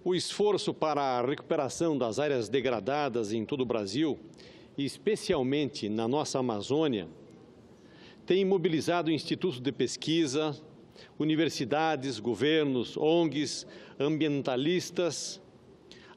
O esforço para a recuperação das áreas degradadas em todo o Brasil, e especialmente na nossa Amazônia, tem mobilizado institutos de pesquisa, universidades, governos, ONGs, ambientalistas,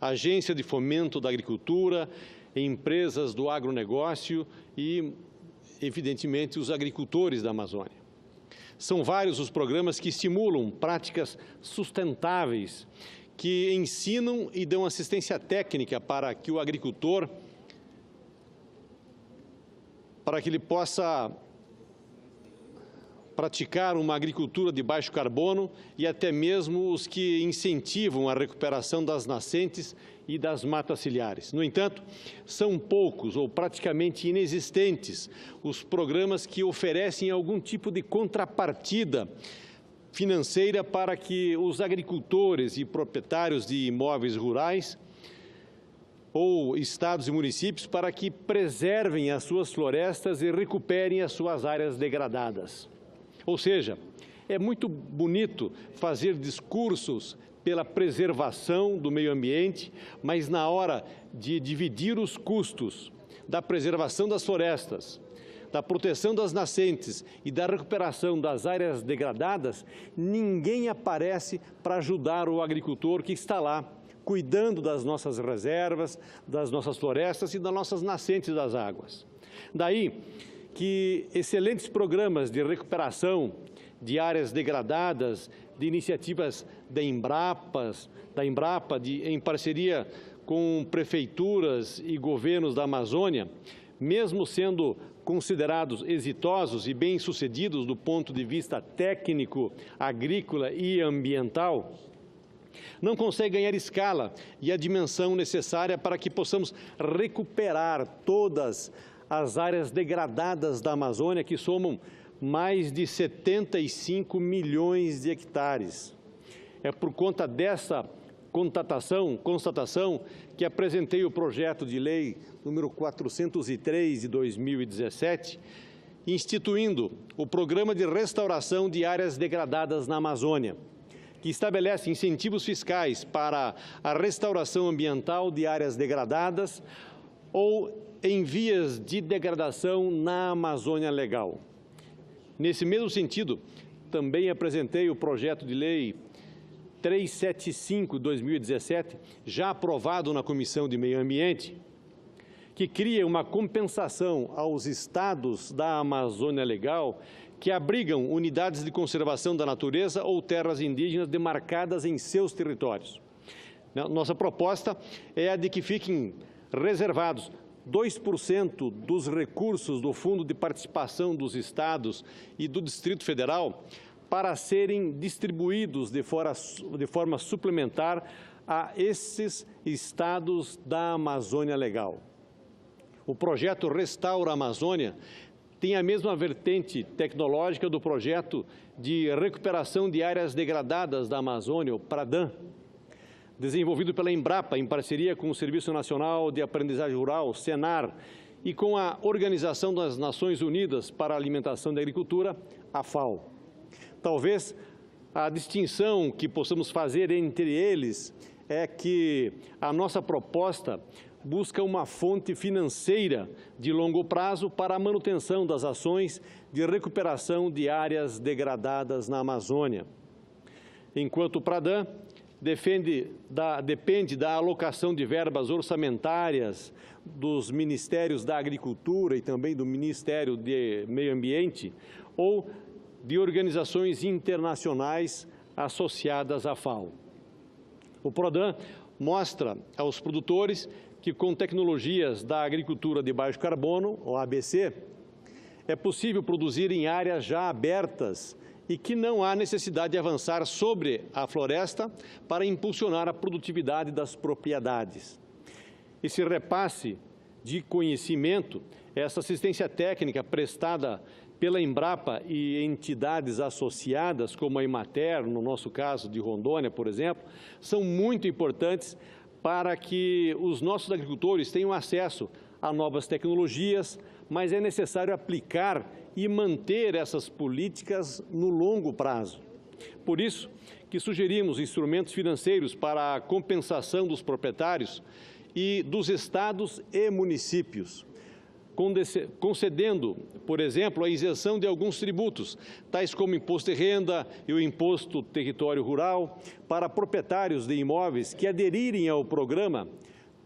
agência de fomento da agricultura, empresas do agronegócio e, evidentemente, os agricultores da Amazônia. São vários os programas que estimulam práticas sustentáveis, que ensinam e dão assistência técnica para que o agricultor, para que ele possa praticar uma agricultura de baixo carbono e até mesmo os que incentivam a recuperação das nascentes e das matas ciliares. No entanto, são poucos ou praticamente inexistentes os programas que oferecem algum tipo de contrapartida financeira para que os agricultores e proprietários de imóveis rurais ou estados e municípios para que preservem as suas florestas e recuperem as suas áreas degradadas. Ou seja, é muito bonito fazer discursos pela preservação do meio ambiente, mas na hora de dividir os custos da preservação das florestas, da proteção das nascentes e da recuperação das áreas degradadas, ninguém aparece para ajudar o agricultor que está lá, cuidando das nossas reservas, das nossas florestas e das nossas nascentes das águas. Daí que excelentes programas de recuperação de áreas degradadas, de iniciativas da Embrapa, em parceria com prefeituras e governos da Amazônia, mesmo sendo considerados exitosos e bem-sucedidos do ponto de vista técnico, agrícola e ambiental, não consegue ganhar escala e a dimensão necessária para que possamos recuperar todas as áreas degradadas da Amazônia, que somam mais de 75 milhões de hectares. É por conta dessa constatação que apresentei o projeto de lei número 403 de 2017, instituindo o Programa de Restauração de Áreas Degradadas na Amazônia, que estabelece incentivos fiscais para a restauração ambiental de áreas degradadas ou em vias de degradação na Amazônia Legal. Nesse mesmo sentido, também apresentei o projeto de lei 375/2017, já aprovado na Comissão de Meio Ambiente, que cria uma compensação aos estados da Amazônia Legal que abrigam unidades de conservação da natureza ou terras indígenas demarcadas em seus territórios. Nossa proposta é a de que fiquem reservados 2% dos recursos do Fundo de Participação dos Estados e do Distrito Federal para serem distribuídos de forma suplementar a esses estados da Amazônia Legal. O projeto Restaura a Amazônia tem a mesma vertente tecnológica do projeto de recuperação de áreas degradadas da Amazônia, o PRADAN, desenvolvido pela Embrapa, em parceria com o Serviço Nacional de Aprendizagem Rural, o SENAR, e com a Organização das Nações Unidas para a Alimentação e Agricultura, a FAO. Talvez a distinção que possamos fazer entre eles é que a nossa proposta busca uma fonte financeira de longo prazo para a manutenção das ações de recuperação de áreas degradadas na Amazônia. Enquanto o PRADAN depende da alocação de verbas orçamentárias dos Ministérios da Agricultura e também do Ministério de Meio Ambiente ou de organizações internacionais associadas à FAO. O PRADAN mostra aos produtores que com tecnologias da agricultura de baixo carbono, ou ABC, é possível produzir em áreas já abertas e que não há necessidade de avançar sobre a floresta para impulsionar a produtividade das propriedades. Esse repasse de conhecimento, essa assistência técnica prestada pela Embrapa e entidades associadas, como a Emater, no nosso caso de Rondônia, por exemplo, são muito importantes para que os nossos agricultores tenham acesso a novas tecnologias, mas é necessário aplicar e manter essas políticas no longo prazo. Por isso que sugerimos instrumentos financeiros para a compensação dos proprietários e dos estados e municípios, concedendo, por exemplo, a isenção de alguns tributos, tais como o imposto de renda e o imposto território rural, para proprietários de imóveis que aderirem ao programa,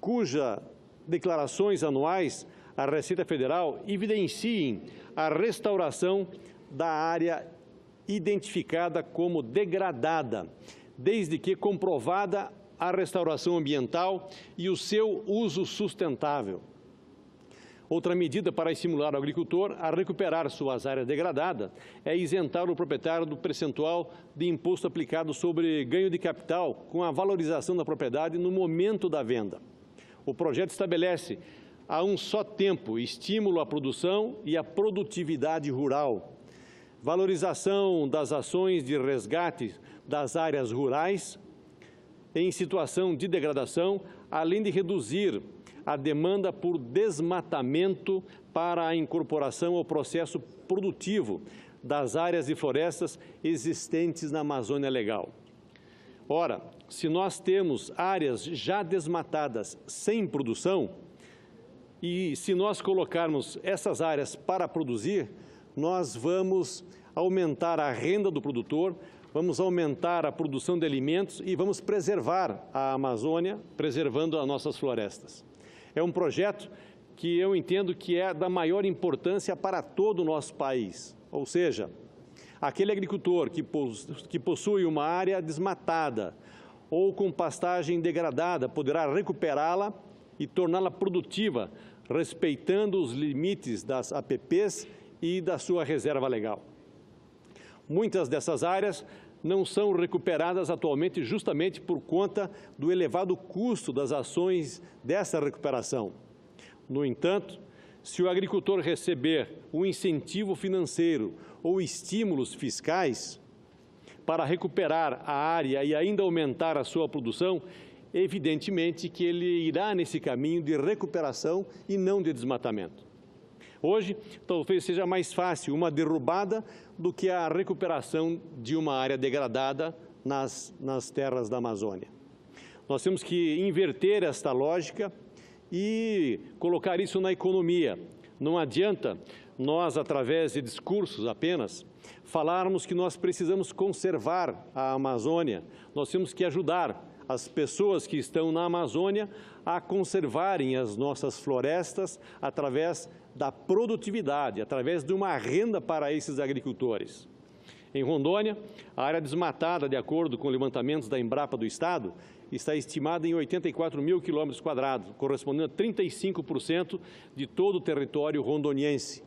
cujas declarações anuais à Receita Federal evidenciem a restauração da área identificada como degradada, desde que comprovada a restauração ambiental e o seu uso sustentável. Outra medida para estimular o agricultor a recuperar suas áreas degradadas é isentar o proprietário do percentual de imposto aplicado sobre ganho de capital com a valorização da propriedade no momento da venda. O projeto estabelece, a um só tempo, estímulo à produção e à produtividade rural, valorização das ações de resgate das áreas rurais em situação de degradação, além de reduzir a demanda por desmatamento para a incorporação ao processo produtivo das áreas de florestas existentes na Amazônia Legal. Ora, se nós temos áreas já desmatadas sem produção, e se nós colocarmos essas áreas para produzir, nós vamos aumentar a renda do produtor, vamos aumentar a produção de alimentos e vamos preservar a Amazônia, preservando as nossas florestas. É um projeto que eu entendo que é da maior importância para todo o nosso país. Ou seja, aquele agricultor que possui uma área desmatada ou com pastagem degradada poderá recuperá-la e torná-la produtiva, respeitando os limites das APPs e da sua reserva legal. Muitas dessas áreas não são recuperadas atualmente justamente por conta do elevado custo das ações dessa recuperação. No entanto, se o agricultor receber um incentivo financeiro ou estímulos fiscais para recuperar a área e ainda aumentar a sua produção, evidentemente que ele irá nesse caminho de recuperação e não de desmatamento. Hoje, talvez seja mais fácil uma derrubada do que a recuperação de uma área degradada nas terras da Amazônia. Nós temos que inverter esta lógica e colocar isso na economia. Não adianta nós, através de discursos apenas, falarmos que nós precisamos conservar a Amazônia. Nós temos que ajudar as pessoas que estão na Amazônia a conservarem as nossas florestas através da produtividade, através de uma renda para esses agricultores. Em Rondônia, a área desmatada, de acordo com levantamentos da Embrapa do Estado, está estimada em 84 mil quilômetros quadrados, correspondendo a 35% de todo o território rondoniense,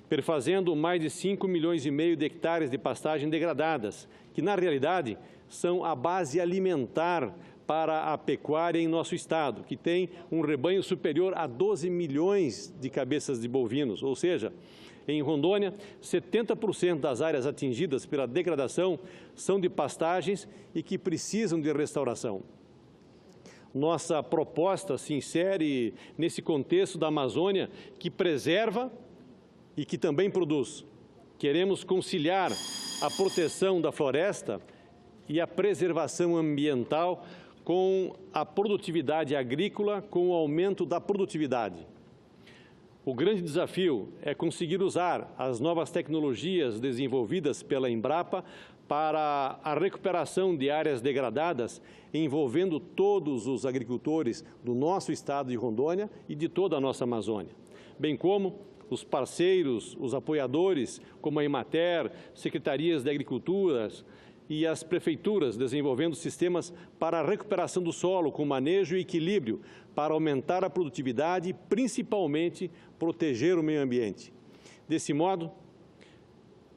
perfazendo mais de 5 milhões e meio de hectares de pastagem degradadas, que, na realidade, são a base alimentar para a pecuária em nosso estado, que tem um rebanho superior a 12 milhões de cabeças de bovinos, ou seja, em Rondônia, 70% das áreas atingidas pela degradação são de pastagens e que precisam de restauração. Nossa proposta se insere nesse contexto da Amazônia que preserva e que também produz. Queremos conciliar a proteção da floresta e a preservação ambiental com a produtividade agrícola, com o aumento da produtividade. O grande desafio é conseguir usar as novas tecnologias desenvolvidas pela Embrapa para a recuperação de áreas degradadas, envolvendo todos os agricultores do nosso estado de Rondônia e de toda a nossa Amazônia, bem como os parceiros, os apoiadores, como a Emater, secretarias de agricultura e as prefeituras, desenvolvendo sistemas para a recuperação do solo com manejo e equilíbrio, para aumentar a produtividade e, principalmente, proteger o meio ambiente. Desse modo,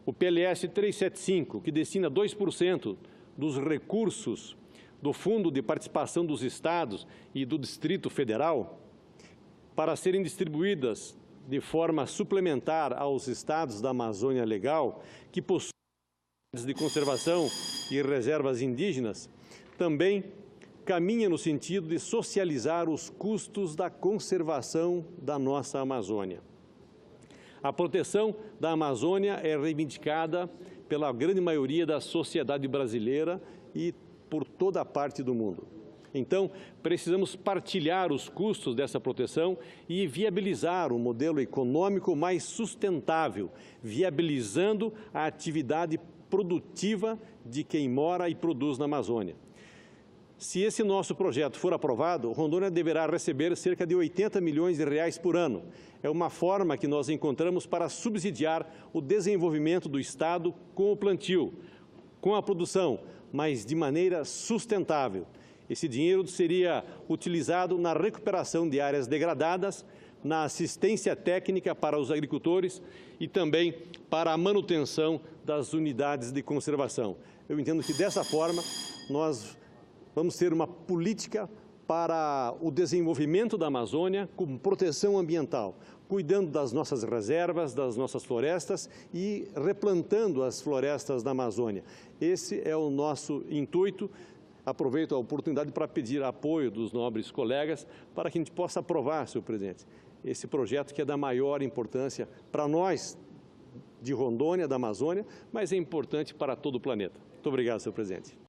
o PLS 375, que destina 2% dos recursos do Fundo de Participação dos Estados e do Distrito Federal, para serem distribuídas de forma suplementar aos estados da Amazônia Legal, que possuem de conservação e reservas indígenas, também caminha no sentido de socializar os custos da conservação da nossa Amazônia. A proteção da Amazônia é reivindicada pela grande maioria da sociedade brasileira e por toda a parte do mundo. Então, precisamos partilhar os custos dessa proteção e viabilizar um modelo econômico mais sustentável, viabilizando a atividade produtiva de quem mora e produz na Amazônia. Se esse nosso projeto for aprovado, Rondônia deverá receber cerca de 80 milhões de reais por ano. É uma forma que nós encontramos para subsidiar o desenvolvimento do Estado com o plantio, com a produção, mas de maneira sustentável. Esse dinheiro seria utilizado na recuperação de áreas degradadas, na assistência técnica para os agricultores e também para a manutenção das unidades de conservação. Eu entendo que dessa forma nós vamos ter uma política para o desenvolvimento da Amazônia com proteção ambiental, cuidando das nossas reservas, das nossas florestas e replantando as florestas da Amazônia. Esse é o nosso intuito. Aproveito a oportunidade para pedir apoio dos nobres colegas para que a gente possa aprovar, senhor presidente, esse projeto que é da maior importância para nós de Rondônia, da Amazônia, mas é importante para todo o planeta. Muito obrigado, senhor presidente.